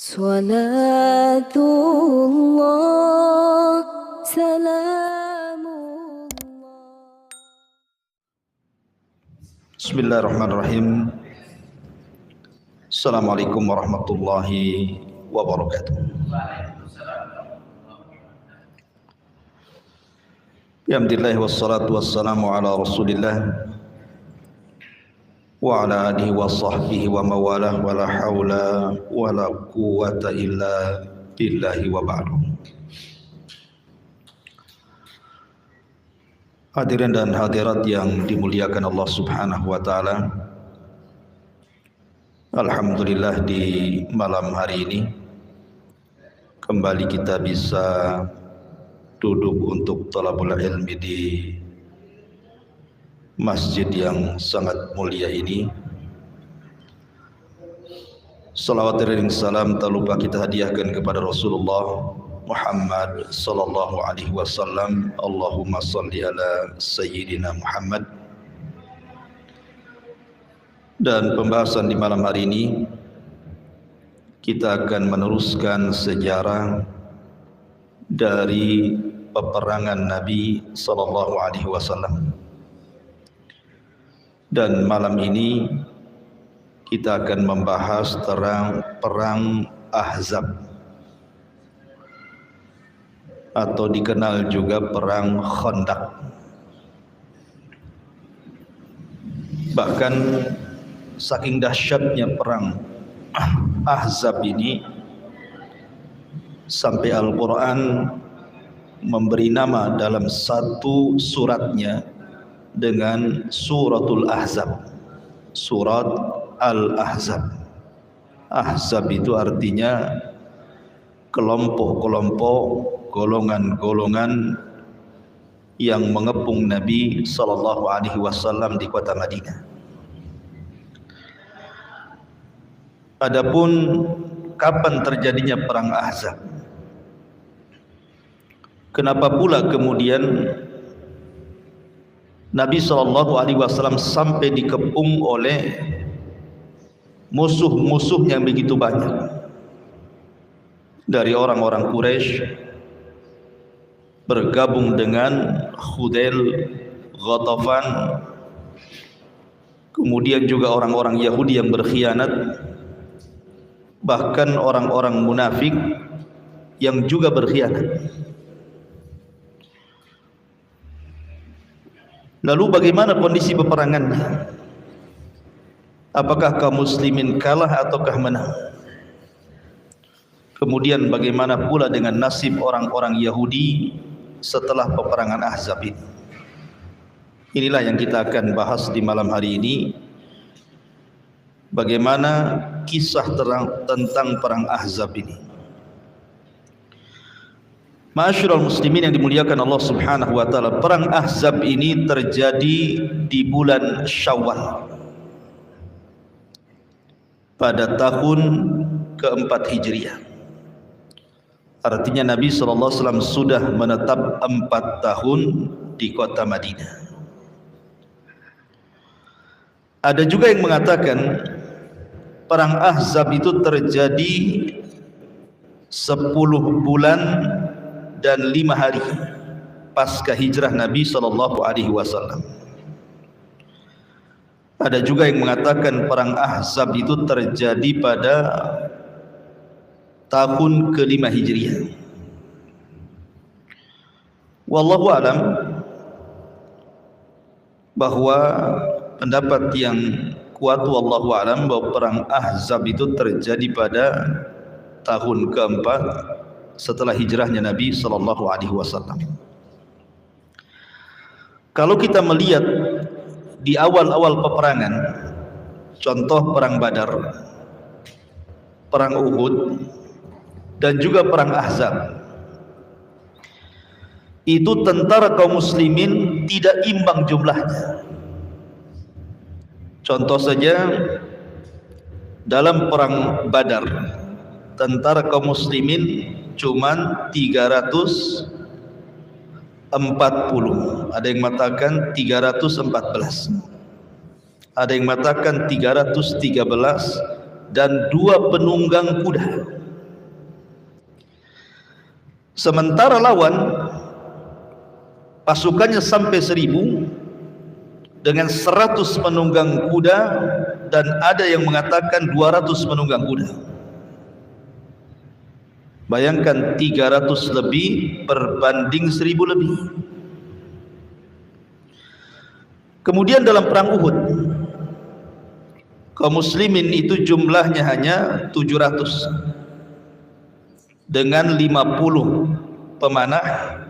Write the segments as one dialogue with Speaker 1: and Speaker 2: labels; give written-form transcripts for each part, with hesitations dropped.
Speaker 1: Salatullah, salamullah.
Speaker 2: Bismillahirrahmanirrahim. Assalamualaikum warahmatullahi wabarakatuh. Alhamdulillah wassalatu wassalamu ala Rasulillah wa ala alihi wa sahbihi wa mawalah wa la hawla wa la quwwata illa billahi wa ba'du. Hadirin dan hadirat yang dimuliakan Allah Subhanahu wa taala. Alhamdulillah di malam hari ini kembali kita bisa duduk untuk thalabul ilmi di masjid yang sangat mulia ini. Salawat dan salam tak lupa kita hadiahkan kepada Rasulullah Muhammad sallallahu alaihi wasallam. Allahumma salli ala sayyidina Muhammad. Dan pembahasan di malam hari ini kita akan meneruskan sejarah dari peperangan Nabi sallallahu alaihi wasallam. Dan malam ini kita akan membahas tentang perang Ahzab atau dikenal juga perang Khandaq. Bahkan saking dahsyatnya perang Ahzab ini sampai Al-Quran memberi nama dalam satu suratnya dengan suratul Ahzab, surat Al-Ahzab. Ahzab itu artinya kelompok-kelompok, golongan-golongan yang mengepung Nabi sallallahu alaihi wasallam di kota Madinah. Adapun kapan terjadinya perang Ahzab? Kenapa pula kemudian Nabi SAW sampai dikepung oleh musuh-musuh yang begitu banyak, dari orang-orang Quraisy bergabung dengan Khudail, Ghatafan, kemudian juga orang-orang Yahudi yang berkhianat, bahkan orang-orang munafik yang juga berkhianat. Lalu bagaimana kondisi peperangannya? Apakah kaum muslimin kalah ataukah menang? Kemudian bagaimana pula dengan nasib orang-orang Yahudi setelah peperangan Ahzab ini? Inilah yang kita akan bahas di malam hari ini. Bagaimana kisah tentang perang Ahzab ini? Ma'asyiral muslimin yang dimuliakan Allah Subhanahu wa taala, perang Ahzab ini terjadi di bulan Syawal pada tahun keempat Hijriah. Artinya Nabi SAW sudah menetap 4 tahun di kota Madinah. Ada juga yang mengatakan perang Ahzab itu terjadi 10 bulan dan 5 hari pasca hijrah Nabi sallallahu alaihi wasallam. Ada juga yang mengatakan perang Ahzab itu terjadi pada tahun ke-5 Hijriah. Wallahu alam, bahwa pendapat yang kuat wallahu alam bahwa perang Ahzab itu terjadi pada tahun keempat setelah hijrahnya Nabi sallallahu alaihi wasallam. Kalau kita melihat di awal-awal peperangan, contoh perang Badar, perang Uhud, dan juga perang Ahzab, itu tentara kaum muslimin tidak imbang jumlahnya. Contoh saja dalam perang Badar, tentara kaum muslimin cuman 340, ada yang mengatakan 314, ada yang mengatakan 313, dan 2 penunggang kuda. Sementara lawan pasukannya sampai 1000 dengan 100 penunggang kuda, dan ada yang mengatakan 200 penunggang kuda. Bayangkan 300 lebih berbanding 1000 lebih. Kemudian dalam perang Uhud, kaum muslimin itu jumlahnya hanya 700 dengan 50 pemanah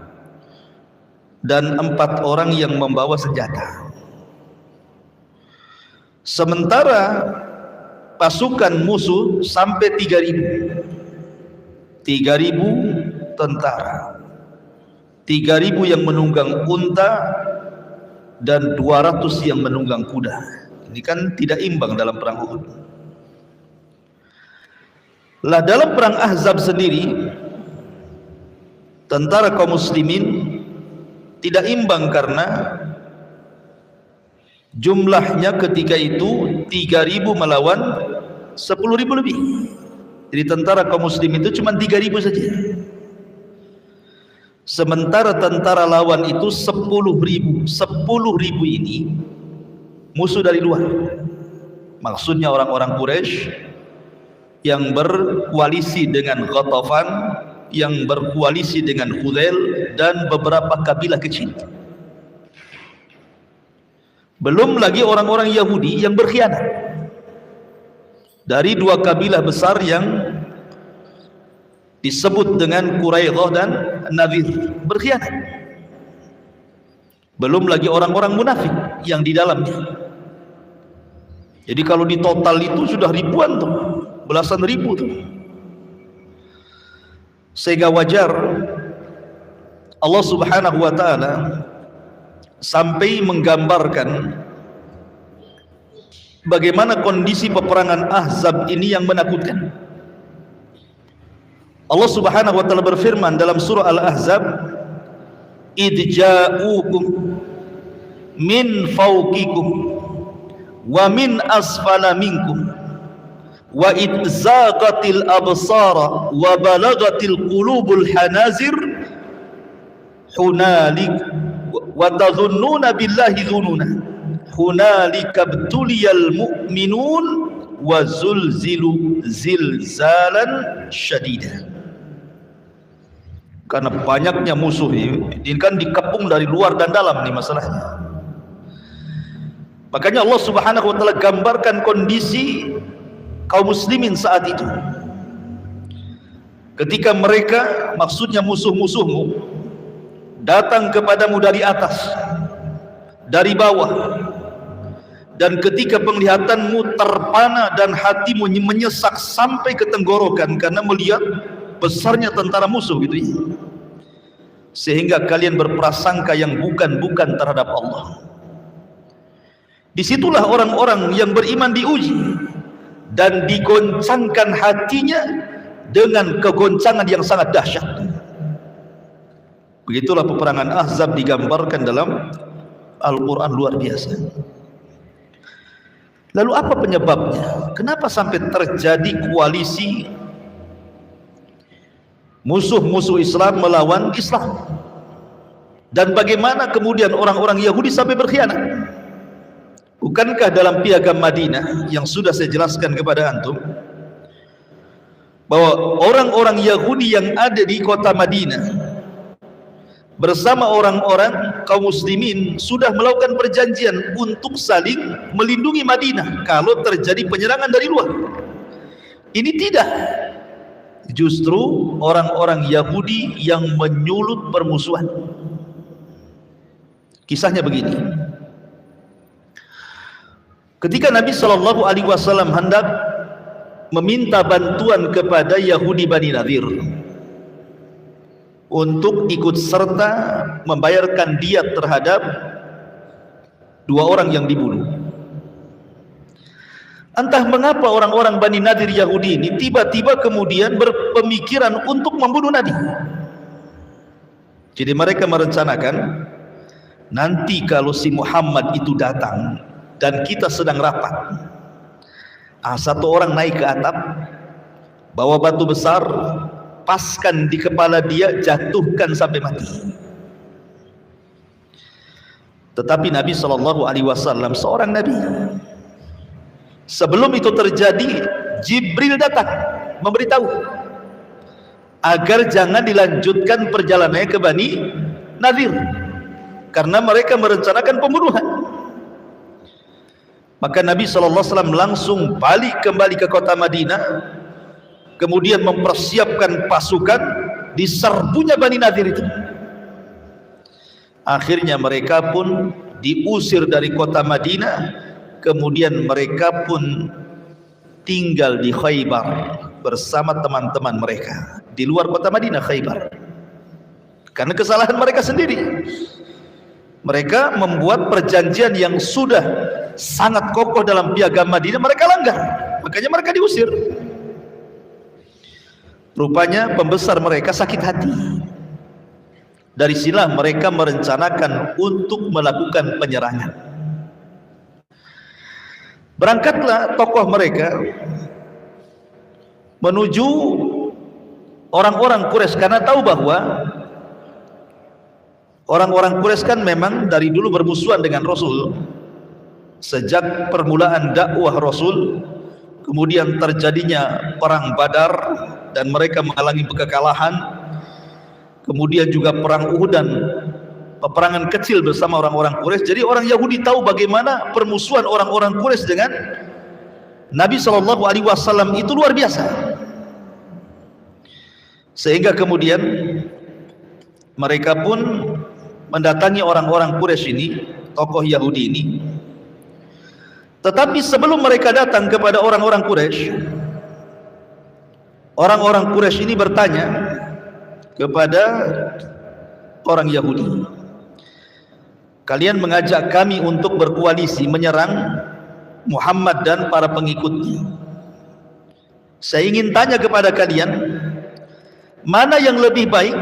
Speaker 2: dan 4 orang yang membawa senjata. Sementara pasukan musuh sampai 3000 tentara, 3000 yang menunggang unta dan 200 yang menunggang kuda. Ini kan tidak imbang dalam perang Uhud. Lah dalam perang Ahzab sendiri, tentara kaum muslimin tidak imbang karena jumlahnya ketika itu 3000 melawan 10.000 lebih. Jadi tentara kaum muslim itu cuma 3000 saja. Sementara tentara lawan itu 10.000. 10.000 ini musuh dari luar. Maksudnya orang-orang Quraisy yang berkoalisi dengan Ghatafan, yang berkoalisi dengan Hudzail, dan beberapa kabilah kecil. Belum lagi orang-orang Yahudi yang berkhianat dari 2 kabilah besar yang disebut dengan Quraidah dan Nadir, berkhianat. Belum lagi orang-orang munafik yang di dalamnya. Jadi kalau di total itu sudah ribuan tuh, belasan ribu tuh. Sehingga wajar Allah Subhanahu wa taala sampai menggambarkan bagaimana kondisi peperangan Ahzab ini yang menakutkan. Allah Subhanahu wa taala berfirman dalam surah Al-Ahzab, idja'ukum min fawqikum wa min asfala minkum wa idzaqatil absara wa balagatil qulubul hanazir hunalik wa tadhunnuna billahi dhununa hunalika btuliyal mu'minun wa zulzilu zilzalan syadida. Karena banyaknya musuh ini kan dikepung dari luar dan dalam nih masalahnya. Makanya Allah Subhanahu wa taala gambarkan kondisi kaum muslimin saat itu. Ketika mereka, maksudnya musuh-musuhmu, datang kepadamu dari atas, dari bawah, dan ketika penglihatanmu terpana dan hatimu menyesak sampai ke tenggorokan karena melihat besarnya tentara musuh gitu ya, sehingga kalian berprasangka yang bukan-bukan terhadap Allah. Disitulah orang-orang yang beriman diuji dan digoncangkan hatinya dengan kegoncangan yang sangat dahsyat. Begitulah peperangan Ahzab digambarkan dalam Al-Quran, luar biasa. Lalu apa penyebabnya? Kenapa sampai terjadi koalisi musuh-musuh Islam melawan Islam? Dan bagaimana kemudian orang-orang Yahudi sampai berkhianat? Bukankah dalam piagam Madinah yang sudah saya jelaskan kepada antum bahwa orang-orang Yahudi yang ada di kota Madinah bersama orang-orang kaum muslimin sudah melakukan perjanjian untuk saling melindungi Madinah kalau terjadi penyerangan dari luar? Ini tidak. Justru orang-orang Yahudi yang menyulut permusuhan. Kisahnya begini. Ketika Nabi SAW hendak meminta bantuan kepada Yahudi Bani Nadir untuk ikut serta membayarkan diat terhadap 2 orang yang dibunuh, entah mengapa orang-orang Bani Nadir Yahudi ini tiba-tiba kemudian berpemikiran untuk membunuh Nabi. Jadi mereka merencanakan, nanti kalau si Muhammad itu datang dan kita sedang rapat, satu orang naik ke atap, bawa batu besar, hempaskan di kepala dia, jatuhkan sampai mati. Tetapi Nabi SAW seorang Nabi. Sebelum itu terjadi, Jibril datang memberitahu agar jangan dilanjutkan perjalanannya ke Bani Nadir, karena mereka merencanakan pembunuhan. Maka Nabi SAW langsung balik kembali ke kota Madinah, kemudian mempersiapkan pasukan di serbunya Bani Nadir itu. Akhirnya mereka pun diusir dari kota Madinah, kemudian mereka pun tinggal di Khaybar bersama teman-teman mereka di luar kota Madinah, Khaybar. Karena kesalahan mereka sendiri. Mereka membuat perjanjian yang sudah sangat kokoh dalam piagam Madinah, mereka langgar, makanya mereka diusir. Rupanya pembesar mereka sakit hati. Dari sinilah mereka merencanakan untuk melakukan penyerangan. Berangkatlah tokoh mereka menuju orang-orang Quraisy, karena tahu bahwa orang-orang Quraisy kan memang dari dulu bermusuhan dengan Rasul. Sejak permulaan dakwah Rasul, kemudian terjadinya perang Badar dan mereka mengalami kekalahan, kemudian juga perang Uhud dan peperangan kecil bersama orang-orang Quraisy. Jadi orang Yahudi tahu bagaimana permusuhan orang-orang Quraisy dengan Nabi SAW itu luar biasa, sehingga kemudian mereka pun mendatangi orang-orang Quraisy ini, tokoh Yahudi ini. Tetapi sebelum mereka datang kepada orang-orang Quraisy, orang-orang Quraisy ini bertanya kepada orang Yahudi, kalian mengajak kami untuk berkoalisi menyerang Muhammad dan para pengikutnya. Saya ingin tanya kepada kalian, mana yang lebih baik,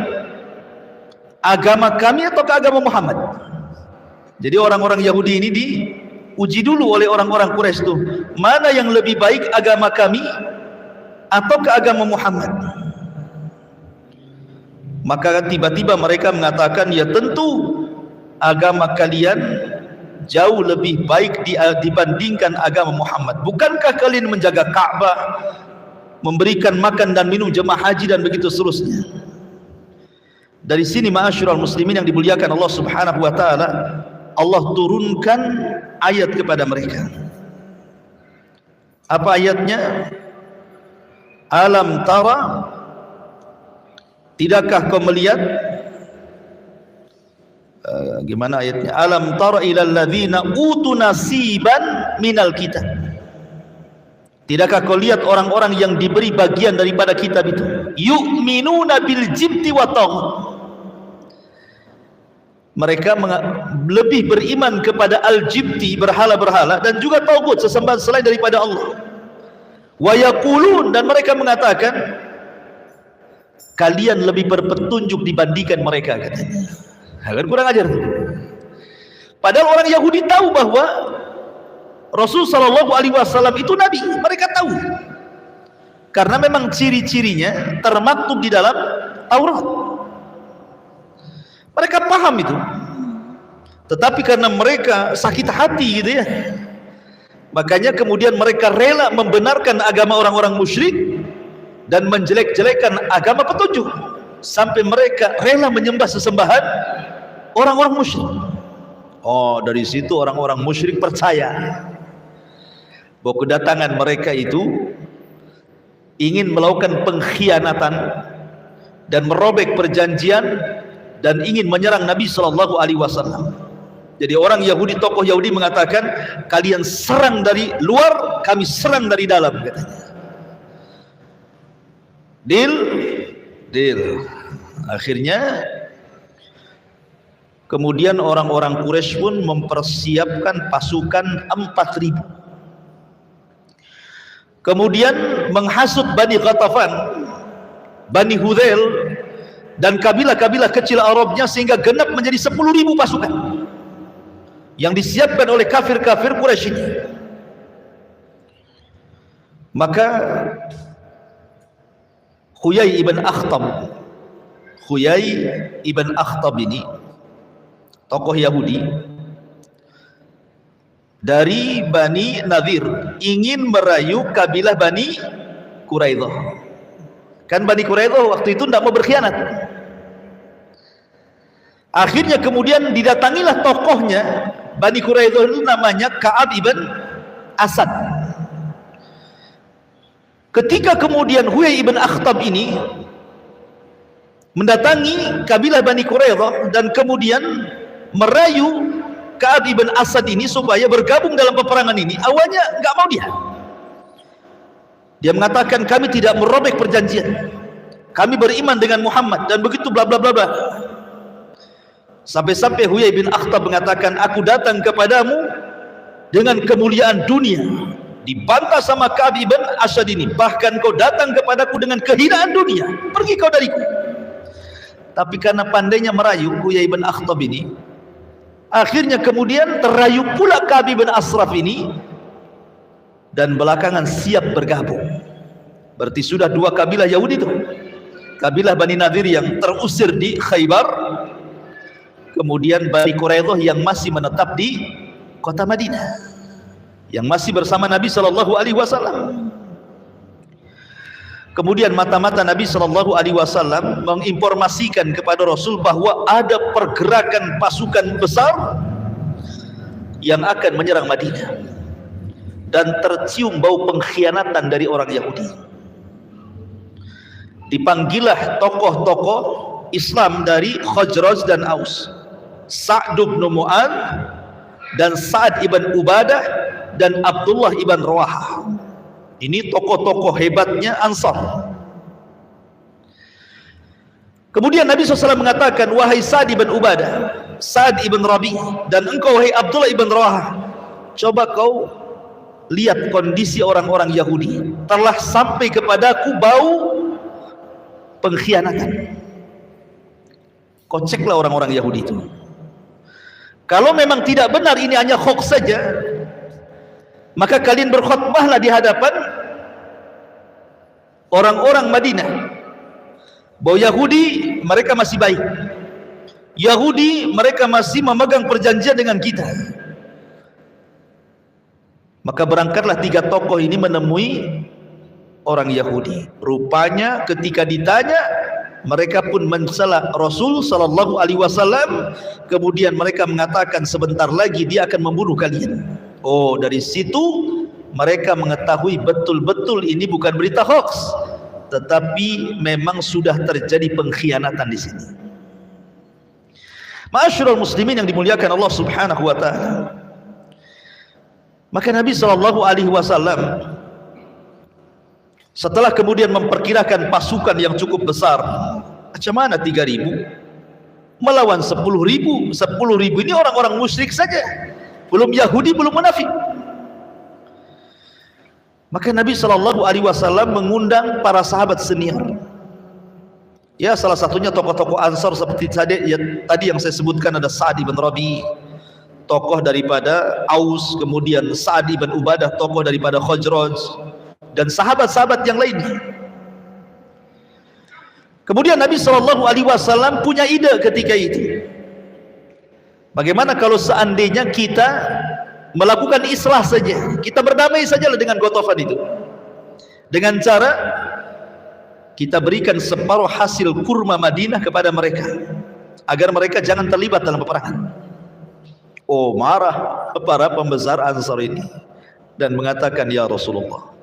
Speaker 2: agama kami atau agama Muhammad? Jadi orang-orang Yahudi ini diuji dulu oleh orang-orang Quraisy itu, mana yang lebih baik, agama kami atau ke agama Muhammad? Maka tiba-tiba mereka mengatakan, ya tentu agama kalian jauh lebih baik dibandingkan agama Muhammad. Bukankah kalian menjaga Ka'bah, memberikan makan dan minum jemaah haji dan begitu seterusnya? Dari sini ma'asyiral muslimin yang dimuliakan Allah Subhanahu wa taala, Allah turunkan ayat kepada mereka. Apa ayatnya? Alam tara, tidakkah kau melihat, gimana ayatnya? Alam tara ilal ladzina utu nasiban minal kitab. Tidakkah kau lihat orang-orang yang diberi bagian daripada kitab itu? Yu'minuna bil jibti wa taghut. Mereka lebih beriman kepada al-jibti, berhala-berhala, dan juga taghut, sesembahan selain daripada Allah. Wa yaqulun, dan mereka mengatakan kalian lebih berpetunjuk dibandingkan mereka, katanya. Kan kurang ajar tuh. Padahal orang Yahudi tahu bahwa Rasul sallallahu alaihi wasallam itu nabi, mereka tahu. Karena memang ciri-cirinya termaktub di dalam Taurat. Mereka paham itu. Tetapi karena mereka sakit hati gitu ya, makanya kemudian mereka rela membenarkan agama orang-orang musyrik dan menjelek-jelekan agama petunjuk, sampai mereka rela menyembah sesembahan orang-orang musyrik. Oh, dari situ orang-orang musyrik percaya bahwa kedatangan mereka itu ingin melakukan pengkhianatan dan merobek perjanjian dan ingin menyerang Nabi sallallahu alaihi wasallam. Jadi orang Yahudi, tokoh Yahudi mengatakan, kalian serang dari luar, kami serang dari dalam, katanya. Deal. Akhirnya kemudian orang-orang Quraisy pun mempersiapkan pasukan 4.000. Kemudian menghasut Bani Ghatafan, Bani Hudzail, dan kabilah-kabilah kecil Arabnya, sehingga genap menjadi 10.000 pasukan yang disiapkan oleh kafir-kafir Quraisy ini. Maka Huyai ibn Akhtab. Huyai ibn Akhtab ini tokoh Yahudi dari Bani Nadir, ingin merayu kabilah Bani Quraidah. Kan Bani Quraidah waktu itu tidak mau berkhianat. Akhirnya kemudian didatangilah tokohnya Bani Quraidah itu, namanya Ka'ab ibn Asad. Ketika kemudian Huyai ibn Akhtab ini mendatangi kabilah Bani Quraidah dan kemudian merayu Ka'ab ibn Asad ini supaya bergabung dalam peperangan ini, awalnya nggak mau dia. Dia mengatakan, kami tidak merobek perjanjian, kami beriman dengan Muhammad dan begitu bla bla bla bla. Sampai-sampai Huyai bin Akhtab mengatakan, aku datang kepadamu dengan kemuliaan dunia, dibantah sama Ka'ab ibn Asad ini, bahkan kau datang kepadaku dengan kehinaan dunia, pergi kau dariku. Tapi karena pandainya merayu Huyai bin Akhtab ini, akhirnya kemudian terayu pula Ka'ab ibn Ashraf ini dan belakangan siap bergabung. Berarti sudah dua kabilah Yahudi itu, kabilah Bani Nadir yang terusir di Khaybar, kemudian Bani Quraidah yang masih menetap di kota Madinah, yang masih bersama Nabi SAW. Kemudian mata-mata Nabi SAW menginformasikan kepada Rasul bahwa ada pergerakan pasukan besar yang akan menyerang Madinah, dan tercium bau pengkhianatan dari orang Yahudi. Dipanggillah tokoh-tokoh Islam dari Khazraj dan Aus, Sa'd bin Mu'adz dan Sa'ad ibn Ubadah dan Abdullah ibn Rawahah. Ini tokoh-tokoh hebatnya Ansar. Kemudian Nabi SAW mengatakan, wahai Sa'ad ibn Ubadah, Sa'ad ibn Rabi, dan engkau wahai Abdullah ibn Rawahah, coba kau lihat kondisi orang-orang Yahudi, telah sampai kepadaku bau pengkhianatan. Kau ceklah orang-orang Yahudi itu. Kalau memang tidak benar ini hanya hoax saja, maka kalian berkhutbahlah di hadapan orang-orang Madinah bahwa Yahudi mereka masih baik, Yahudi mereka masih memegang perjanjian dengan kita. Maka berangkatlah tiga tokoh ini menemui orang Yahudi. Rupanya ketika ditanya, mereka pun mencela Rasul sallallahu alaihi wasallam. Kemudian mereka mengatakan, sebentar lagi dia akan membunuh kalian. Oh, dari situ mereka mengetahui betul-betul ini bukan berita hoax, tetapi memang sudah terjadi pengkhianatan di sini. Ma'asyiral muslimin yang dimuliakan Allah Subhanahu wa taala. Maka Nabi SAW setelah kemudian memperkirakan pasukan yang cukup besar, macam mana 3.000 melawan 10.000? 10.000 ini orang-orang musyrik saja, belum Yahudi, belum munafik. Maka Nabi SAW mengundang para sahabat senior. Ya, salah satunya tokoh-tokoh Ansar seperti tadi yang saya sebutkan, ada Sa'ad ibn Rabi, tokoh daripada Aus, kemudian Sa'ad ibn Ubadah, tokoh daripada Khazraj, dan sahabat-sahabat yang lainnya. Kemudian Nabi SAW punya ide ketika itu. Bagaimana kalau seandainya kita melakukan islah saja, kita berdamai sajalah dengan Ghatafan itu, dengan cara kita berikan separuh hasil kurma Madinah kepada mereka, agar mereka jangan terlibat dalam peperangan. Oh, marah para pembesar Ansar ini dan mengatakan, ya Rasulullah,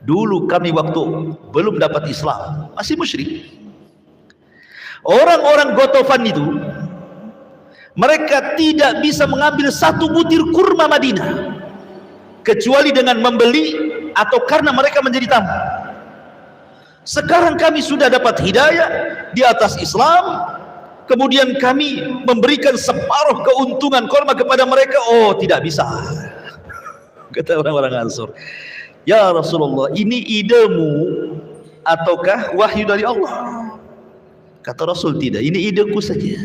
Speaker 2: dulu kami waktu belum dapat Islam masih musyrik. Orang-orang Ghatafan itu mereka tidak bisa mengambil satu butir kurma Madinah kecuali dengan membeli atau karena mereka menjadi tamu. Sekarang kami sudah dapat hidayah di atas Islam, kemudian kami memberikan separuh keuntungan kurma kepada mereka. Oh, tidak bisa, kata orang-orang Ansar. Ya Rasulullah, ini idemu ataukah wahyu dari Allah? Kata Rasul, tidak, ini ideku saja.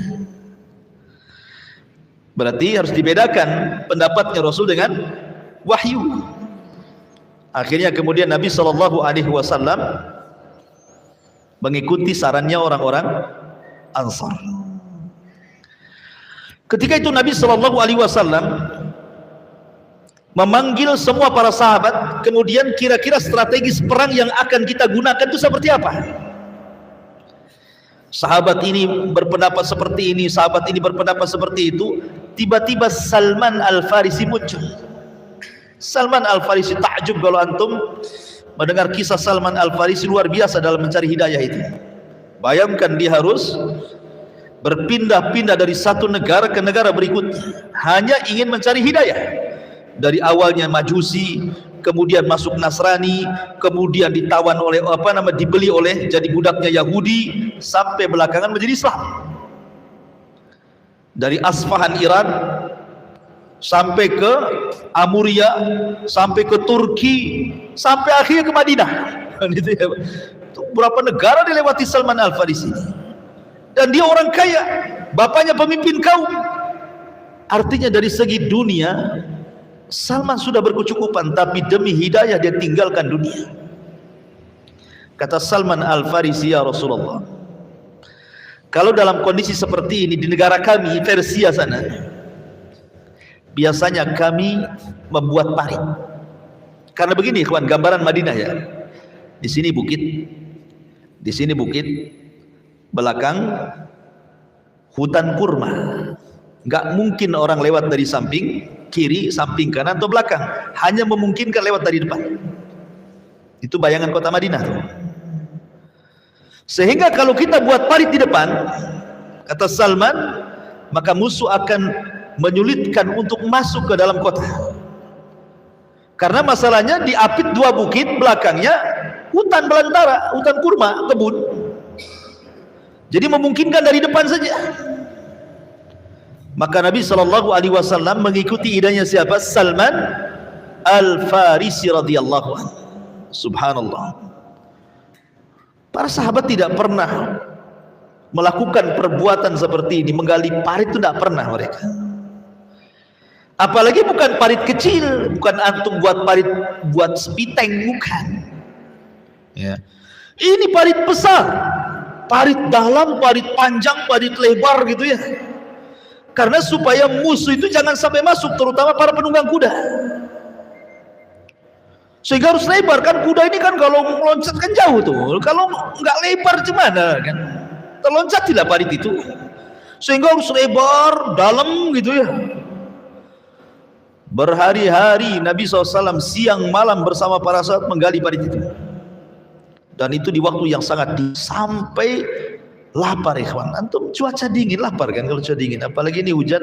Speaker 2: Berarti harus dibedakan pendapatnya Rasul dengan wahyu. Akhirnya kemudian Nabi SAW mengikuti sarannya orang-orang Ansar. Ketika itu Nabi SAW memanggil semua para sahabat, kemudian kira-kira strategis perang yang akan kita gunakan itu seperti apa? Sahabat ini berpendapat seperti ini, sahabat ini berpendapat seperti itu. Tiba-tiba Salman Al-Farisi muncul. Salman Al-Farisi, takjub kalau antum mendengar kisah Salman Al-Farisi, luar biasa dalam mencari hidayah itu. Bayangkan dia harus berpindah-pindah dari satu negara ke negara berikutnya, hanya ingin mencari hidayah. Dari awalnya Majusi, kemudian masuk Nasrani, kemudian ditawan oleh dibeli oleh jadi budaknya Yahudi, sampai belakangan menjadi Islam. Dari Asfahan Iran sampai ke Amuria, sampai ke Turki, sampai akhirnya ke Madinah. Berapa negara dilewati Salman Al-Farisi. Dan dia orang kaya, bapaknya pemimpin kaum. Artinya dari segi dunia Salman sudah berkecukupan, tapi demi hidayah dia tinggalkan dunia. Kata Salman Al-Farisi, ya Rasulullah, kalau dalam kondisi seperti ini di negara kami Persia sana, biasanya kami membuat parit. Karena begini ikhwan, gambaran Madinah ya. Di sini bukit, belakang hutan kurma. Nggak mungkin orang lewat dari samping kiri, samping kanan atau belakang, hanya memungkinkan lewat dari depan. Itu bayangan kota Madinah tuh. Sehingga kalau kita buat parit di depan, kata Salman, maka musuh akan menyulitkan untuk masuk ke dalam kota. Karena masalahnya diapit dua bukit, belakangnya hutan belantara, hutan kurma, kebun. Jadi memungkinkan dari depan saja. Maka Nabi SAW mengikuti idenya siapa? Salman Al-Farisi radhiyallahu anhu. Subhanallah. Para sahabat tidak pernah melakukan perbuatan seperti ini, menggali parit itu tidak pernah mereka. Apalagi bukan parit kecil, bukan antum buat parit buat sepiteng, bukan. Ya. Ini parit besar, parit dalam, parit panjang, parit lebar gitu ya. Karena supaya musuh itu jangan sampai masuk, terutama para penunggang kuda. Sehingga harus lebar, kan kuda ini kan kalau meloncat kan jauh tuh. Kalau nggak lebar gimana kan? Terloncatilah parit itu. Sehingga harus lebar, dalam gitu ya. Berhari-hari Nabi SAW siang malam bersama para sahabat menggali parit itu. Dan itu di waktu yang sangat sampai lapar ikhwan. Antum cuaca dingin lapar kan kalau cuaca dingin, apalagi ini hujan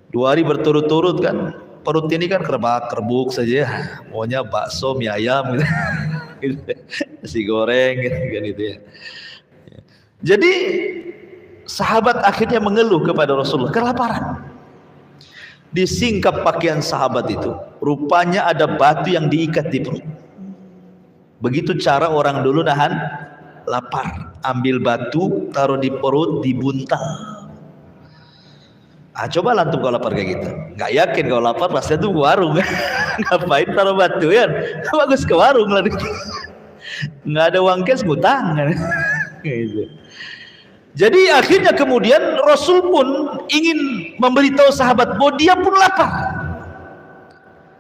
Speaker 2: 2 hari berturut-turut kan, perut ini kan kerbak-kerbuk saja, maunya bakso, mie ayam gitu. Nasi goreng kan gitu ya. Jadi sahabat akhirnya mengeluh kepada Rasulullah kelaparan. Disingkap pakaian sahabat itu, rupanya ada batu yang diikat di perut. Begitu cara orang dulu nahan lapar, ambil batu taruh di perut, dibuntal. Coba antum kalau lapar kayak gitu, nggak yakin kalau lapar pasti tuh ke warung. Ngapain taruh batu ya? Bagus ke warung lah. Nggak ada uang cash, ngutang. Gitu. Jadi akhirnya kemudian Rasul pun ingin memberitahu sahabat bahwa dia pun lapar.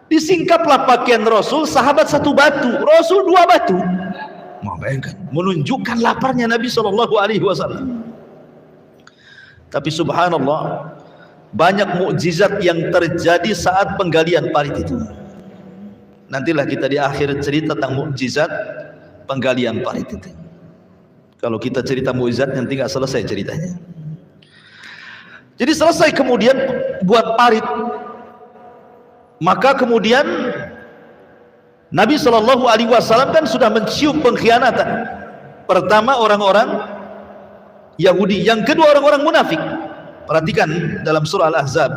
Speaker 2: Disingkaplah pakaian Rasul, sahabat 1 batu, Rasul 2 batu. Bayangkan, menunjukkan laparnya Nabi SAW. Tapi subhanallah, banyak mukjizat yang terjadi saat penggalian parit itu. Nantilah kita di akhir cerita tentang mukjizat penggalian parit itu. Kalau kita cerita mukjizat nanti nggak selesai ceritanya. Jadi selesai kemudian buat parit, maka kemudian Nabi SAW kan sudah mencium pengkhianatan. Pertama orang-orang Yahudi, yang kedua orang-orang munafik. Perhatikan dalam surah Al-Ahzab,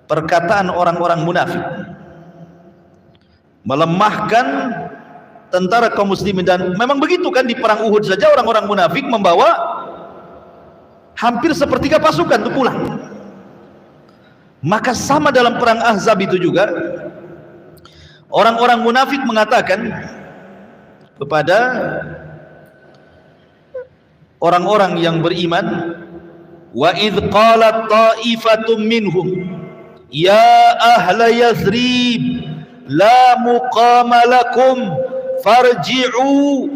Speaker 2: perkataan orang-orang munafik melemahkan tentara kaum muslimin. Dan memang begitu kan, di perang Uhud saja orang-orang munafik membawa hampir sepertiga pasukan itu pulang. Maka sama dalam perang Ahzab itu juga orang-orang munafik mengatakan, kepada orang-orang yang beriman, wa idh qalat ta'ifatum minhum ya ahla Yathrib la muqama lakum farji'u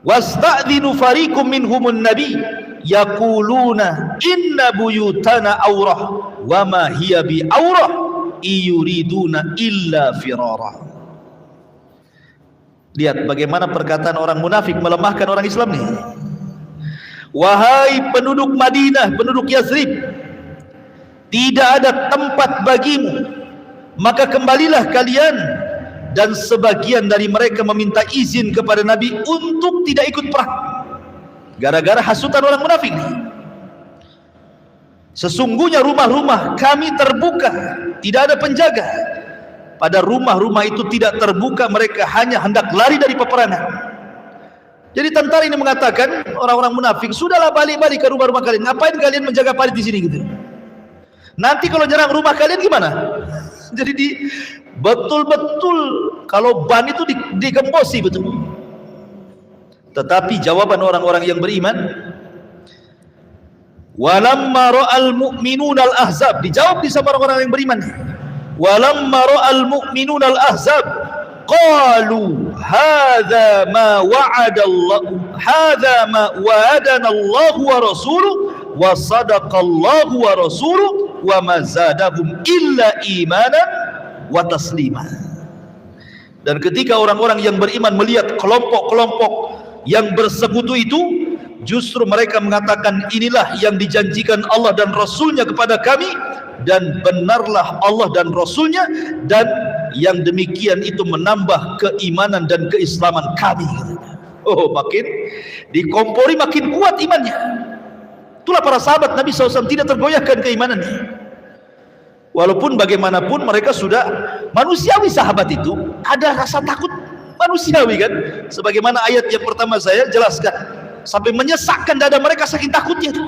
Speaker 2: wasta'dhinu fariqum minhumun nabi yaquluna inna buyutana awrah wa ma hiya bi awrah yuriduna illa firara. Lihat bagaimana perkataan orang munafik melemahkan orang Islam nih. Wahai penduduk Madinah, penduduk Yathrib, tidak ada tempat bagimu, maka kembalilah kalian. Dan sebagian dari mereka meminta izin kepada Nabi untuk tidak ikut perang gara-gara hasutan orang munafik. Sesungguhnya rumah-rumah kami terbuka, tidak ada penjaga. Pada rumah-rumah itu tidak terbuka, mereka hanya hendak lari dari peperangan. Jadi tentara ini mengatakan, orang-orang munafik, sudahlah balik-balik ke rumah-rumah kalian. Ngapain kalian menjaga parit di sini gitu? Nanti kalau nyerang rumah kalian gimana? Jadi betul-betul kalau ban itu digembosi betul. Tetapi jawaban orang-orang yang beriman, walamma ra'al mu'minuna al-ahzab, dijawab di sama orang-orang yang beriman. Walamma ra'al mu'minuna al-ahzab qalu hadza ma wa'adana Allah wa rasuluhu wa sadaqa Allah wa rasuluhu wa ma zadahum illa imanan wa taslima. Dan ketika orang-orang yang beriman melihat kelompok-kelompok yang bersekutu itu, justru mereka mengatakan inilah yang dijanjikan Allah dan Rasulnya kepada kami, dan benarlah Allah dan Rasulnya, dan yang demikian itu menambah keimanan dan keislaman kami. Oh, makin dikompori, makin kuat imannya. Itulah para sahabat Nabi SAW, tidak tergoyahkan keimanannya. Walaupun bagaimanapun mereka sudah manusiawi, sahabat itu ada rasa takut manusiawi kan, sebagaimana ayat yang pertama saya jelaskan, sampai menyesakkan dada mereka saking takutnya itu.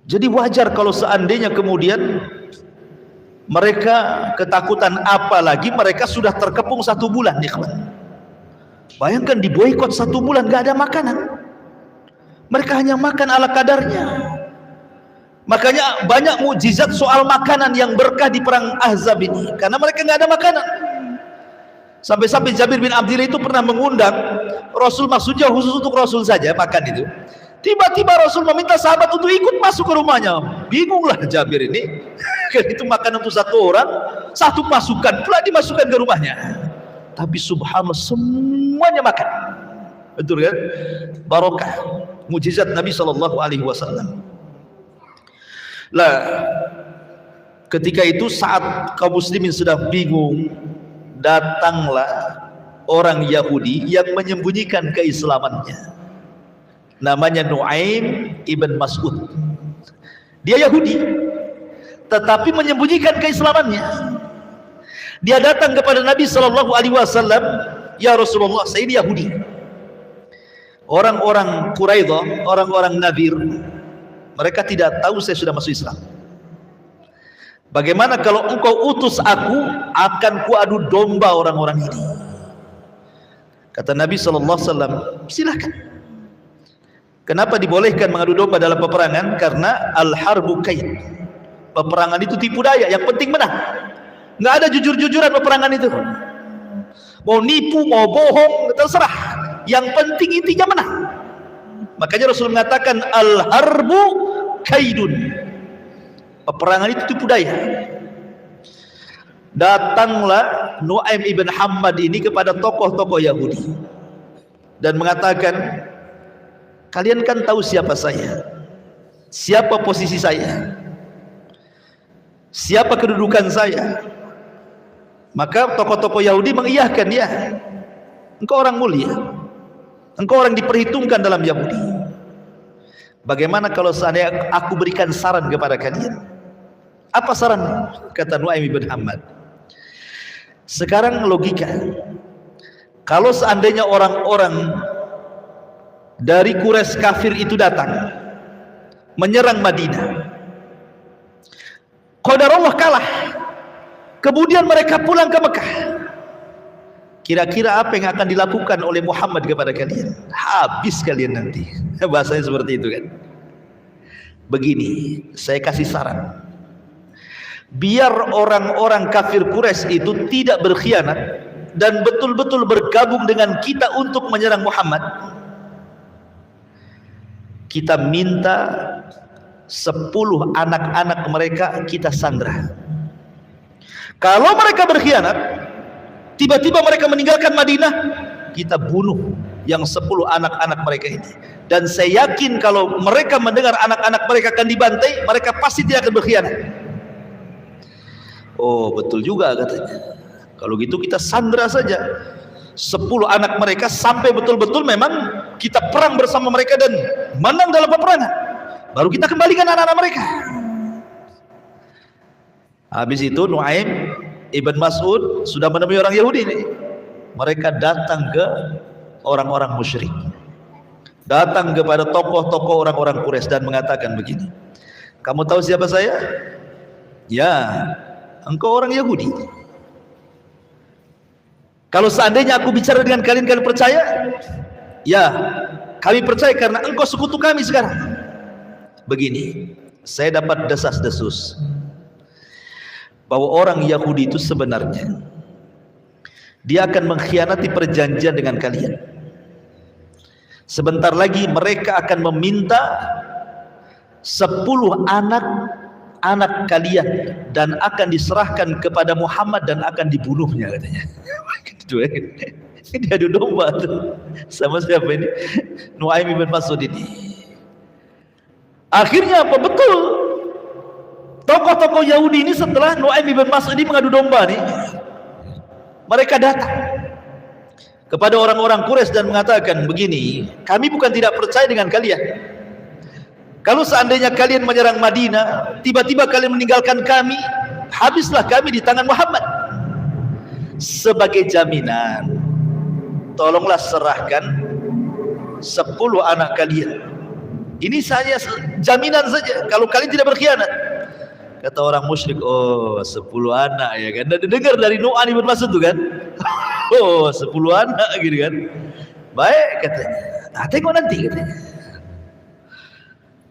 Speaker 2: Jadi wajar kalau seandainya kemudian mereka ketakutan, apalagi mereka sudah terkepung 1 bulan ya kawan. Bayangkan diboikot 1 bulan gak ada makanan, mereka hanya makan ala kadarnya. Makanya banyak mukjizat soal makanan yang berkah di perang Ahzab ini, karena mereka nggak ada makanan. Sampai-sampai Jabir bin Abdillah itu pernah mengundang Rasul, maksudnya khusus untuk Rasul saja makan itu. Tiba-tiba Rasul meminta sahabat untuk ikut masuk ke rumahnya. Bingunglah Jabir ini, kan itu makanan untuk 1 orang, 1 pasukan pula dimasukkan ke rumahnya. Tapi subhanallah semuanya makan. Betul kan? Barokah, mukjizat Nabi SAW. Lah, ketika itu saat kaum muslimin sedang bingung, datanglah orang Yahudi yang menyembunyikan keislamannya. Namanya Nu'aim ibn Mas'ud. Dia Yahudi, tetapi menyembunyikan keislamannya. Dia datang kepada Nabi SAW, ya Rasulullah, saya ini Yahudi. Orang-orang Quraidah, orang-orang Nadir, mereka tidak tahu saya sudah masuk Islam. Bagaimana kalau engkau utus aku, akan kuadu domba orang-orang ini. Kata Nabi SAW, silakan. Kenapa dibolehkan mengadu domba dalam peperangan? Karena al-harbu kaid, peperangan itu tipu daya, yang penting menang. Nggak ada jujur-jujuran peperangan itu. Mau nipu, mau bohong, terserah, yang penting intinya menang. Makanya Rasul mengatakan al-harbu kaidun, peperangan itu tipu daya. Datanglah Nu'aim ibn Hammad ini kepada tokoh-tokoh Yahudi dan mengatakan, kalian kan tahu siapa saya, siapa posisi saya, siapa kedudukan saya. Maka tokoh-tokoh Yahudi mengiyahkan, ya, engkau orang mulia, engkau orang diperhitungkan dalam Yahudi. Bagaimana kalau seandainya aku berikan saran kepada kalian? Apa saran? Kata Nu'aim bin Hammad, sekarang logika, kalau seandainya orang-orang dari Quraisy kafir itu datang menyerang Madinah, qadarullah kalah, Kemudian mereka pulang ke Mekah. Kira-kira apa yang akan dilakukan oleh Muhammad kepada kalian? Habis kalian nanti. Bahasanya seperti itu kan. Begini, saya kasih saran. Biar orang-orang kafir Quraisy itu tidak berkhianat dan betul-betul bergabung dengan kita untuk menyerang Muhammad. Kita minta 10 anak-anak mereka kita sandra. Kalau mereka berkhianat, tiba-tiba mereka meninggalkan Madinah, kita bunuh yang 10 anak-anak mereka ini. Dan saya yakin kalau mereka mendengar anak-anak mereka akan dibantai, mereka pasti tidak akan berkhianat. Oh, betul juga katanya. Kalau gitu kita sandra saja 10 anak mereka sampai betul-betul memang kita perang bersama mereka dan menang dalam peperangan. Baru kita kembalikan anak-anak mereka. Habis itu Nuaim Ibn Mas'ud sudah menemui orang Yahudi ini. Mereka datang ke orang-orang musyrik, datang kepada tokoh-tokoh orang-orang Quraisy dan mengatakan begini, kamu tahu siapa saya? Ya, engkau orang Yahudi. Kalau seandainya aku bicara dengan kalian, kalian percaya? Ya, kami percaya karena engkau sekutu kami sekarang. Begini, saya dapat desas-desus bahwa orang Yahudi itu sebenarnya dia akan mengkhianati perjanjian dengan kalian. Sebentar lagi mereka akan meminta 10 anak kalian dan akan diserahkan kepada Muhammad dan akan dibunuhnya katanya. Ini adu domba tuh. Sama siapa ini? Nuaim bin Mas'ud ini. Akhirnya apa? Betul. Tokoh-tokoh Yahudi ini setelah Nuaim bin Mas'ud ini mengadu domba nih, mereka datang kepada orang-orang Quraisy dan mengatakan begini, kami bukan tidak percaya dengan kalian. Kalau seandainya kalian menyerang Madinah, tiba-tiba kalian meninggalkan kami, habislah kami di tangan Muhammad. Sebagai jaminan, tolonglah serahkan 10 anak kalian. Ini saja jaminan saja kalau kalian tidak berkhianat. Kata orang musyrik, oh 10 anak ya kan. Dan dengar dari Nu'aim bin Mas'ud tuh kan. Oh 10 anak gitu kan. Baik katanya. Nah, tengok nanti katanya.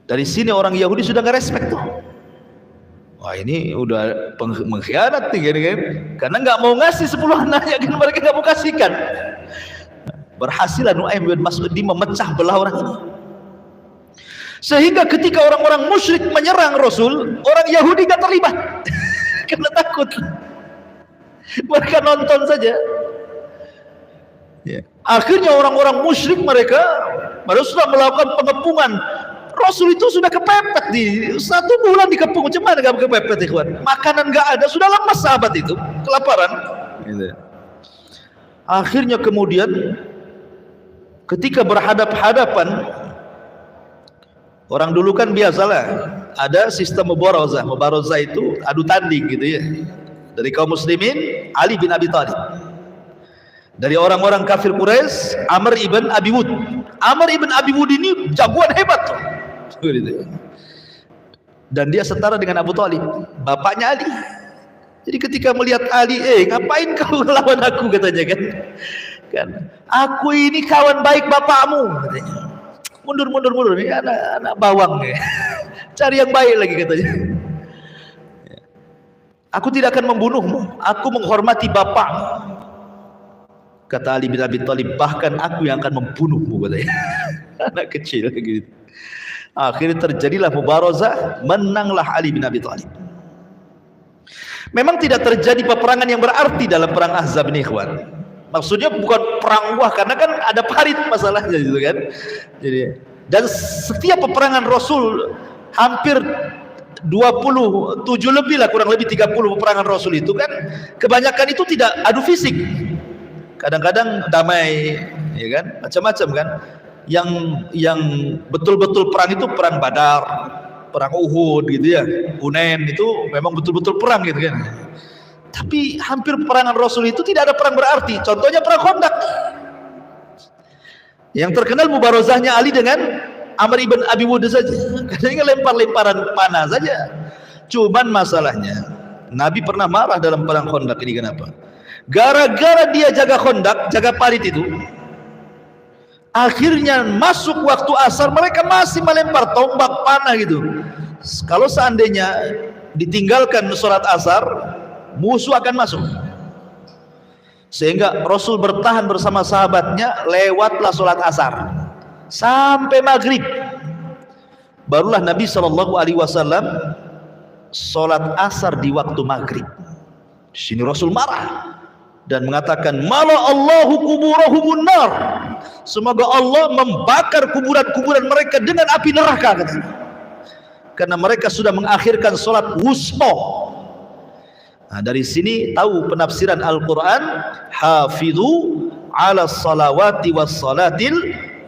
Speaker 2: Dari sini orang Yahudi sudah nggak respect tuh. Wah ini udah mengkhianat nih kan. Karena nggak mau ngasih 10 anaknya kan, mereka nggak mau kasihkan. Berhasil Nu'aim bin Mas'ud memecah belah orang ini. Sehingga ketika orang-orang musyrik menyerang Rasul, orang Yahudi gak terlibat karena takut. Mereka nonton saja ya. Akhirnya orang-orang musyrik mereka sudah melakukan pengepungan. Rasul itu sudah kepepet di 1 bulan dikepung. Macam mana gak kepepet ikhwan? Makanan gak ada, sudah lemas sahabat itu, kelaparan gitu. Akhirnya kemudian ketika berhadap-hadapan, orang dulu kan biasalah ada sistem mubarazah. Mubarazah itu adu tanding gitu ya. Dari kaum muslimin Ali bin Abi Thalib, dari orang-orang kafir Quraisy Amr ibn Abi Wud. Amr ibn Abi Wud ini jagoan hebat tuh. Dan dia setara dengan Abu Thalib, bapaknya Ali. Jadi ketika melihat Ali, ngapain kau melawan aku katanya kan. Aku ini kawan baik bapakmu katanya. Mundur ini anak bawang ya. Cari yang baik lagi katanya. Aku tidak akan membunuhmu, aku menghormati bapakmu. Kata Ali bin Abi Thalib, bahkan aku yang akan membunuhmu katanya. Anak kecil gitu. Akhirnya terjadilah mubarazah, menanglah Ali bin Abi Thalib. Memang tidak terjadi peperangan yang berarti dalam perang Ahzab ini ikhwan. Maksudnya bukan perang wah, karena kan ada parit masalahnya gitu kan. Jadi, dan setiap peperangan Rasul hampir 27 lebih lah, kurang lebih 30 peperangan Rasul itu kan kebanyakan itu tidak adu fisik. Kadang-kadang damai ya kan, macam-macam kan. Yang betul-betul perang itu perang Badar, perang Uhud gitu ya. Hunain itu memang betul-betul perang gitu kan. Tapi hampir peperangan Rasul itu tidak ada perang berarti. Contohnya perang Khandaq. Yang terkenal mubarazahnya Ali dengan Amr ibn Abi Wud saja. Kadang lempar-lemparan panah saja. Cuman masalahnya Nabi pernah marah dalam perang Khandaq ini. Kenapa? Gara-gara dia jaga Khandaq, jaga parit itu, akhirnya masuk waktu asar mereka masih melempar tombak panah gitu. Kalau seandainya ditinggalkan sholat asar, musuh akan masuk. Sehingga Rasul bertahan bersama sahabatnya, lewatlah sholat asar sampai maghrib. Barulah Nabi SAW sholat asar di waktu maghrib. Di sini Rasul marah dan mengatakan, "Mala Allahu kuburahumun nar." Semoga Allah membakar kuburan-kuburan mereka dengan api neraka, katanya. Karena mereka sudah mengakhirkan sholat wusta. Nah, dari sini tahu penafsiran Al-Quran, hafidhu ala salawati was salatil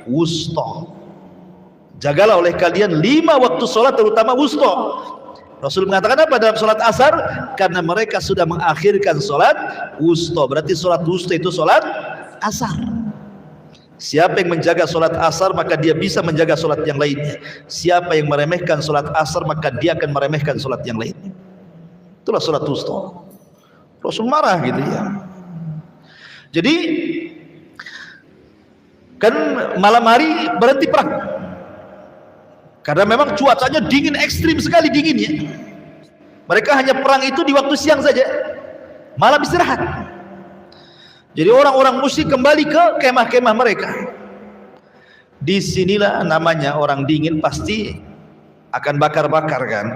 Speaker 2: wusta. Jagalah oleh kalian 5 waktu sholat, terutama wusta. Rasul mengatakan apa dalam sholat asar? Karena mereka sudah mengakhirkan sholat wusta. Berarti sholat wusta itu sholat asar. Siapa yang menjaga sholat asar, maka dia bisa menjaga sholat yang lainnya. Siapa yang meremehkan sholat asar, maka dia akan meremehkan sholat yang lainnya. Itulah sholat wusta. Rasul marah gitu ya. Jadi kan malam hari berhenti perang, karena memang cuacanya dingin, ekstrim sekali dinginnya. Mereka hanya perang itu di waktu siang saja, malam istirahat. Jadi orang-orang musyrik kembali ke kemah-kemah mereka. Disinilah namanya orang dingin pasti akan bakar-bakar kan.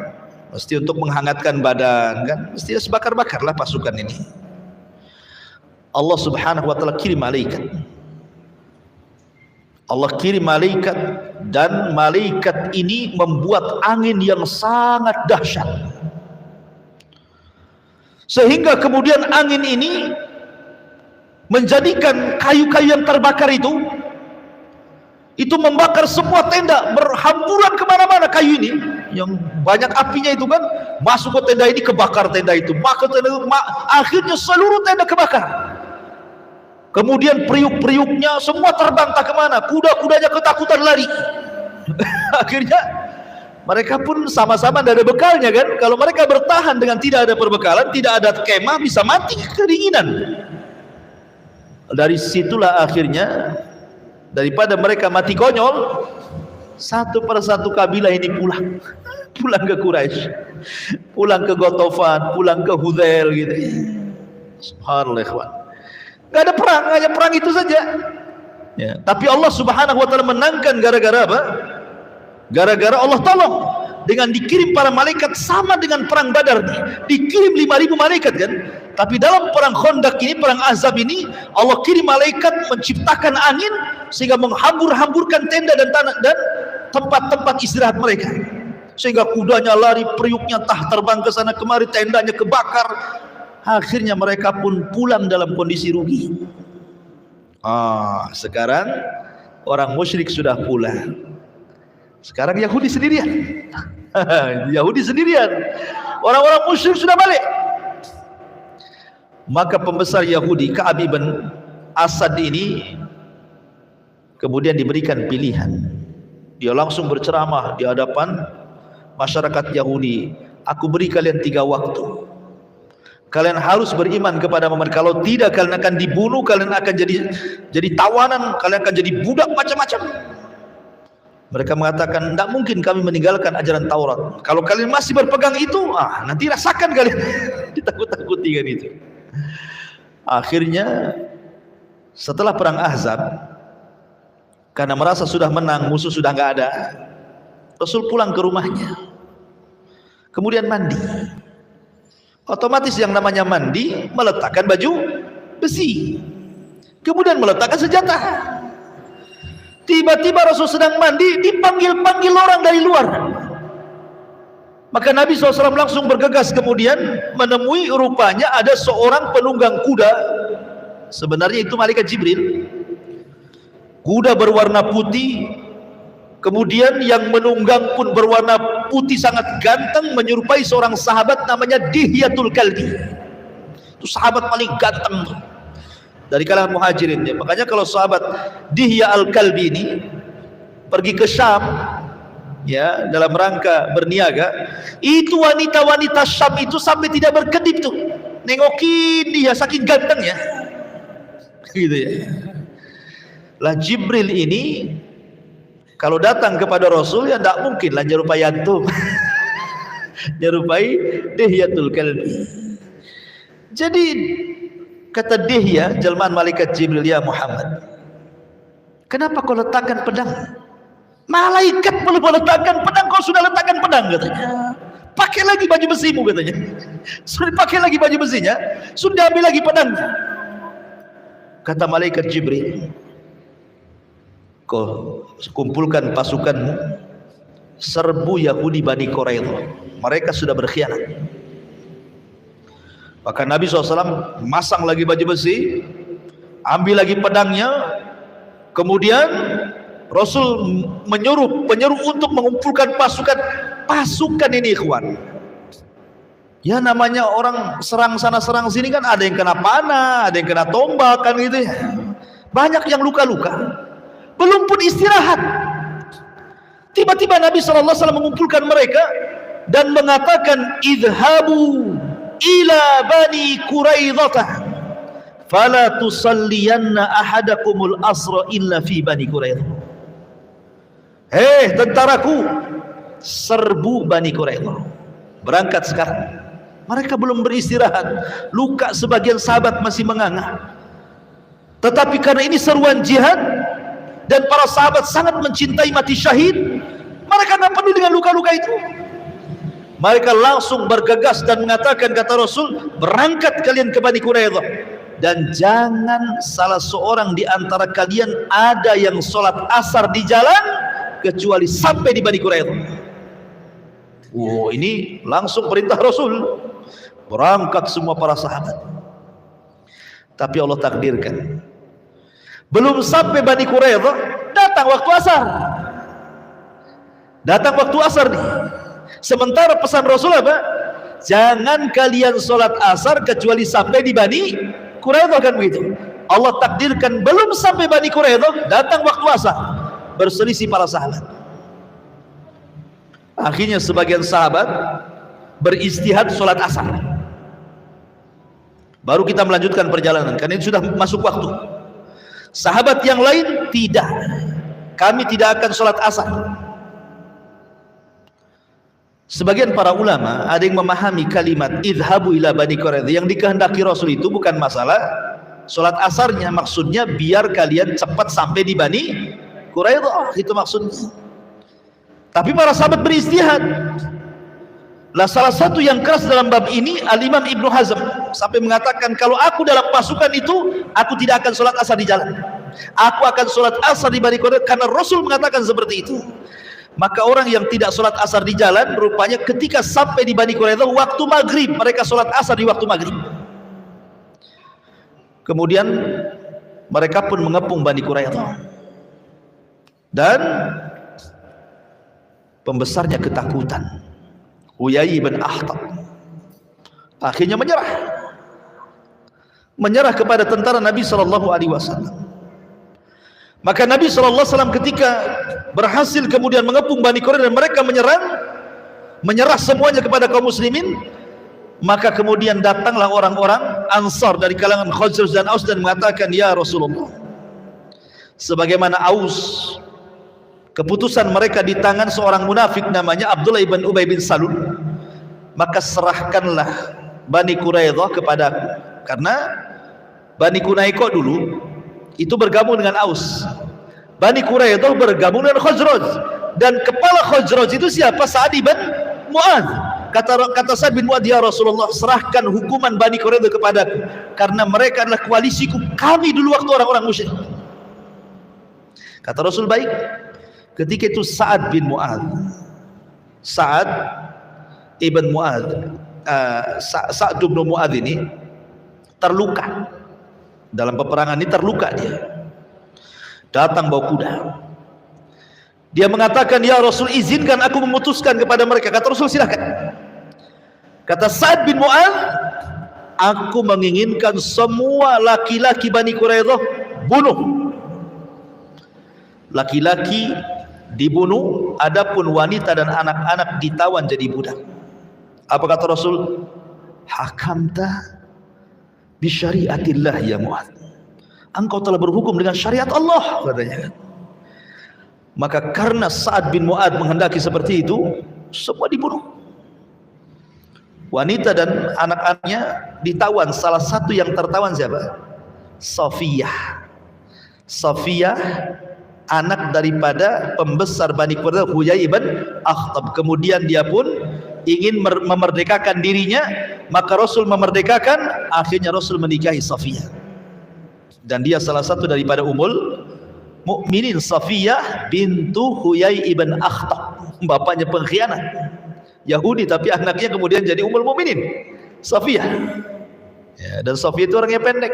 Speaker 2: Mesti untuk menghangatkan badan kan, mesti bakar-bakarlah pasukan ini. Allah Subhanahu wa taala kirim malaikat. Allah kirim malaikat, dan malaikat ini membuat angin yang sangat dahsyat. Sehingga kemudian angin ini menjadikan kayu-kayu yang terbakar itu membakar semua tenda, berhamburan kemana-mana kayu ini yang banyak apinya itu kan, masuk ke tenda ini, kebakar tenda itu, maka tenda itu, akhirnya seluruh tenda kebakar. Kemudian periuk-periuknya semua terbang tak kemana, kuda-kudanya ketakutan lari. Akhirnya mereka pun sama-sama tidak ada bekalnya kan. Kalau mereka bertahan dengan tidak ada perbekalan, tidak ada kemah, bisa mati kedinginan. Dari situlah akhirnya, daripada mereka mati konyol, satu persatu kabilah ini pulang ke Quraisy, pulang ke Ghatafan, pulang ke Hudzail gitu. Subhanallah ikhwan. Gak ada perang, hanya perang itu saja ya. Tapi Allah Subhanahu wa taala menangkan gara-gara apa? Gara-gara Allah tolong dengan dikirim para malaikat, sama dengan perang Badar nih. Dikirim 5.000 malaikat kan. Tapi dalam perang Khandaq ini, perang Ahzab ini, Allah kirim malaikat menciptakan angin sehingga menghambur-hamburkan tenda dan tanah dan tempat-tempat istirahat mereka. Sehingga kudanya lari, periuknya terbang ke sana kemari, tendanya kebakar. Akhirnya mereka pun pulang dalam kondisi rugi. Sekarang orang musyrik sudah pulang. Sekarang Yahudi sendirian. Yahudi sendirian. Orang-orang musyrik sudah balik. Maka pembesar Yahudi Ka'ab bin Asad ini kemudian diberikan pilihan. Dia langsung berceramah di hadapan masyarakat Yahudi. Aku beri kalian 3 waktu. Kalian harus beriman kepada Muhammad. Kalau tidak, kalian akan dibunuh, kalian akan jadi tawanan, kalian akan jadi budak macam-macam. Mereka mengatakan, tidak mungkin kami meninggalkan ajaran Taurat. Kalau kalian masih berpegang itu, nanti rasakan kalian. Ditakut-takuti kan itu. Akhirnya setelah perang Ahzab, karena merasa sudah menang, musuh sudah nggak ada, Rasul pulang ke rumahnya, kemudian mandi. Otomatis yang namanya mandi meletakkan baju besi, kemudian meletakkan senjata. Tiba-tiba Rasul sedang mandi, dipanggil-panggil orang dari luar. Maka Nabi SAW langsung bergegas, kemudian menemui, rupanya ada seorang penunggang kuda. Sebenarnya itu malaikat Jibril. Kuda berwarna putih, kemudian yang menunggang pun berwarna putih sangat ganteng, menyerupai seorang sahabat namanya Dihyatul Kalbi. Itu sahabat paling ganteng dari kalangan muhajirin ya. Makanya kalau sahabat Dihya al-Kalbi ini pergi ke Syam, ya, dalam rangka berniaga, itu wanita-wanita Syam itu sampai tidak berkedip tuh, nengokin dia saking gantengnya, gitu ya. Lah Jibril ini kalau datang kepada Rasul ya tidak mungkin lah nyerupai antum, nyerupai Dihyatul Kalbi. Jadi kata Dihya, jelmaan malaikat Jibril, ya Muhammad, kenapa kau letakkan pedang? Malaikat belum meletakkan pedang, kau sudah letakkan pedang, katanya. Pakai lagi baju besimu, katanya. Sudah pakai lagi baju besinya, sudah ambil lagi pedang. Kata malaikat Jibril, kau kumpulkan pasukanmu, serbu Yahudi Bani Quraidah, mereka sudah berkhianat. Maka Nabi SAW masang lagi baju besi, ambil lagi pedangnya, kemudian Rasul menyuruh untuk mengumpulkan pasukan ini, ikhwan. Ya namanya orang serang sana serang sini kan, ada yang kena panah, ada yang kena tombak kan gitu ya. Banyak yang luka-luka, belum pun istirahat. Tiba-tiba Nabi SAW mengumpulkan mereka dan mengatakan, idhabu ila Bani Quraidah fala tusalliyanna ahadakumul asra illa fi Bani Quraidah. Hei tentaraku, serbu Bani Quraidah, berangkat sekarang. Mereka belum beristirahat, luka sebagian sahabat masih menganga. Tetapi karena ini seruan jihad dan para sahabat sangat mencintai mati syahid, mereka tidak peduli dengan luka-luka itu. Mereka langsung bergegas dan mengatakan, kata Rasul, berangkat kalian ke Bani Quraidah, dan jangan salah seorang di antara kalian ada yang sholat asar di jalan kecuali sampai di Bani Quraidah. Ini langsung perintah Rasul, berangkat semua para sahabat. Tapi Allah takdirkan, belum sampai Bani Quraidah, datang waktu asar. Datang waktu asar nih. Sementara pesan Rasul apa? Jangan kalian sholat asar kecuali sampai di Bani Quraidah, kan begitu. Allah takdirkan belum sampai Bani Quraidah, datang waktu asar. Berselisih para sahabat. Akhirnya sebagian sahabat beristihad sholat asar. Baru kita melanjutkan perjalanan, karena ini sudah masuk waktu. Sahabat yang lain tidak, kami tidak akan sholat asar. Sebagian para ulama ada yang memahami kalimat idhabu ila Bani Quraidah, yang dikehendaki Rasul itu bukan masalah sholat asarnya, maksudnya biar kalian cepat sampai di Bani Quraidah, itu maksudnya. Tapi para sahabat beristihad. Lah salah satu yang keras dalam bab ini Al-Imam Ibnu Hazm sampai mengatakan, kalau aku dalam pasukan itu, aku tidak akan sholat asar di jalan, aku akan sholat asar di Bani Quraidah, karena Rasul mengatakan seperti itu. Maka orang yang tidak sholat asar di jalan, rupanya ketika sampai di Bani Quraidah waktu maghrib, mereka sholat asar di waktu maghrib. Kemudian mereka pun mengepung Bani Quraidah, dan pembesarnya ketakutan, Huyai bin Akhtab, akhirnya menyerah kepada tentara Nabi SAW. Maka Nabi SAW ketika berhasil kemudian mengepung Bani Quraidah dan mereka menyerah semuanya kepada kaum muslimin, maka kemudian datanglah orang-orang Ansar dari kalangan Khazraj dan Aus dan mengatakan, ya Rasulullah, sebagaimana Aus, keputusan mereka di tangan seorang munafik namanya Abdullah ibn Ubay bin Salul, maka serahkanlah Bani Quraidah kepadaku. Karena Bani Quraidah dulu itu bergabung dengan Aus, Bani Quraidah bergabung dengan Khazraj, dan kepala Khazraj itu siapa? Sa'ad bin Mu'adz. Kata Sa'ad bin Mu'adz, ya Rasulullah, serahkan hukuman Bani Quraidah kepadaku, karena mereka adalah koalisiku, kami dulu waktu orang-orang musyrik. Kata Rasul, baik. Ketika itu Sa'ad bin Mu'adz, Sa'ad ibn Mu'adz, Sa'ad bin Mu'adz ini terluka. Dalam peperangan ini terluka dia. Datang bawa kuda. Dia mengatakan, ya Rasul, izinkan aku memutuskan kepada mereka. Kata Rasul, silakan. Kata Sa'ad bin Mu'adz, aku menginginkan semua laki-laki Bani Quraidah bunuh. Laki-laki dibunuh, adapun wanita dan anak-anak ditawan jadi budak. Apa kata Rasul? Hakamta bi syariatillah ya Mu'adz. Engkau telah berhukum dengan syariat Allah, katanya. Maka karena Sa'ad bin Mu'adz menghendaki seperti itu, semua dibunuh. Wanita dan anak-anaknya ditawan. Salah satu yang tertawan siapa? Safiyah. Safiyah, anak daripada pembesar Bani Quraidah Huyai bin Akhtab. Kemudian dia pun ingin memerdekakan dirinya, maka Rasul memerdekakan. Akhirnya Rasul menikahi Safiyah, dan dia salah satu daripada Ummul Mukminin, Safiyah bintu Huyai ibn Akhtab. Bapaknya pengkhianat Yahudi, tapi anaknya kemudian jadi Ummul Mukminin, Safiyah. Ya, dan Safiyah itu orangnya pendek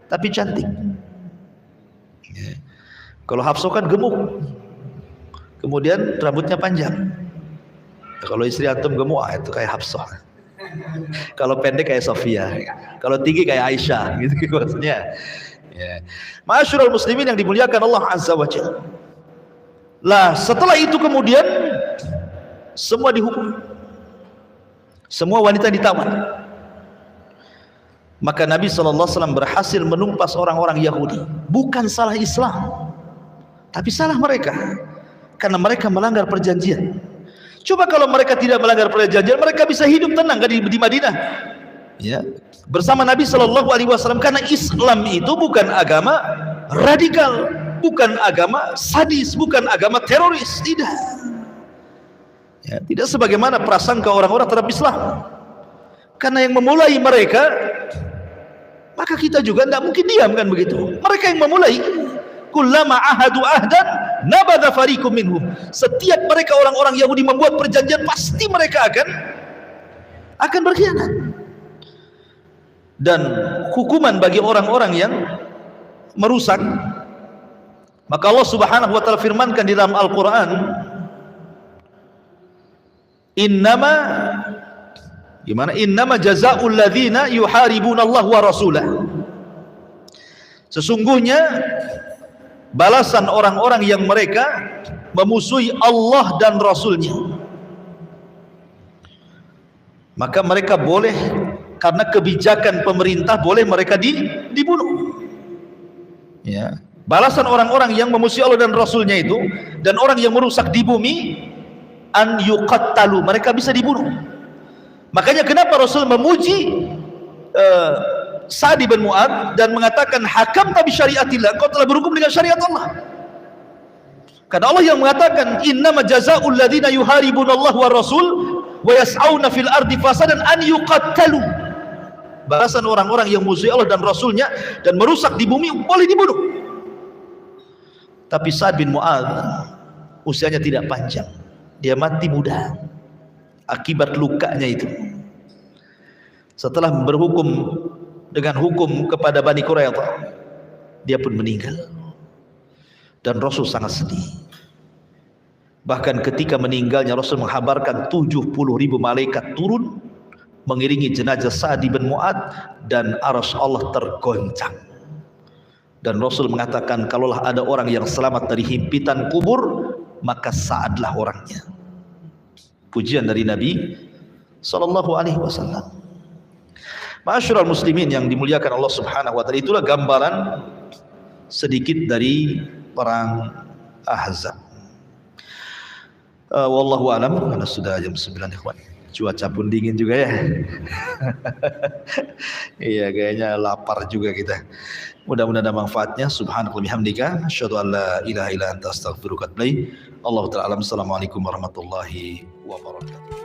Speaker 2: tapi cantik. Ya. Kalau Hafsah kan gemuk, kemudian rambutnya panjang. Kalau istri antum gemuk, itu kayak Hafsah. Kalau pendek kayak Safiyah, kalau tinggi kayak Aisyah, gitu maksudnya. Ya. Ma'asyiral muslimin yang dimuliakan Allah Azza wa Jalla. Lah, setelah itu kemudian semua dihukum. Semua wanita ditawan. Maka Nabi SAW berhasil menumpas orang-orang Yahudi. Bukan salah Islam, tapi salah mereka, karena mereka melanggar perjanjian. Coba kalau mereka tidak melanggar perjanjian, mereka bisa hidup tenang di Madinah, ya, bersama Nabi SAW. Karena Islam itu bukan agama radikal, bukan agama sadis, bukan agama teroris, tidak. Ya, tidak sebagaimana prasangka orang-orang terhadap Islam. Karena yang memulai mereka, maka kita juga tidak mungkin diam, kan begitu. Mereka yang memulai. Kullama ahadu ahdan nabadha fariqum minhum. Setiap mereka orang-orang Yahudi membuat perjanjian, pasti mereka akan berkhianat. Dan hukuman bagi orang-orang yang merusak, maka Allah Subhanahu wa taala firmankan di dalam Al-Qur'an, Innama jazaa'ul ladzina yuharibuna Allah wa rasulah. Sesungguhnya balasan orang-orang yang mereka memusuhi Allah dan Rasulnya, maka mereka boleh, karena kebijakan pemerintah, boleh mereka dibunuh. Ya. Balasan orang-orang yang memusuhi Allah dan Rasulnya itu, dan orang yang merusak di bumi, an yuqattalu, mereka bisa dibunuh. Makanya kenapa Rasul memuji Sa'ad bin Mu'adz dan mengatakan hakamta bi syariatillah, kau telah berhukum dengan syariat Allah. Karena Allah yang mengatakan innama jazaa'ul ladzina yuharibuna Allah wa rasul wa yas'auna fil ardi fasadan an yuqattalu. Balasan orang-orang yang musuhi Allah dan Rasulnya dan merusak di bumi boleh dibunuh. Tapi Sa'ad bin Mu'adz usianya tidak panjang, dia mati muda akibat lukanya itu. Setelah berhukum dengan hukum kepada Bani Quraidah, dia pun meninggal. Dan Rasul sangat sedih. Bahkan ketika meninggalnya, Rasul menghabarkan 70.000 malaikat turun mengiringi jenazah Sa'ad bin Mu'adz, dan arsy Allah tergoncang. Dan Rasul mengatakan, kalaulah ada orang yang selamat dari himpitan kubur, maka Sa'adlah orangnya. Pujian dari Nabi sallallahu alaihi wasallam. Ma'asyiral muslimin yang dimuliakan Allah Subhanahu wa taala, itulah gambaran sedikit dari perang Ahzab. Wallahu alam, karena sudah jam 9 ikhwan. Cuaca pun dingin juga ya. Iya, kayaknya lapar juga kita. Mudah-mudahan ada manfaatnya. Subhanallah bihamdika, asyhadu an la ilaha illa anta astaghfiruka wa atubu ilaik. Allahu ta'ala alam. Assalamualaikum warahmatullahi wabarakatuh.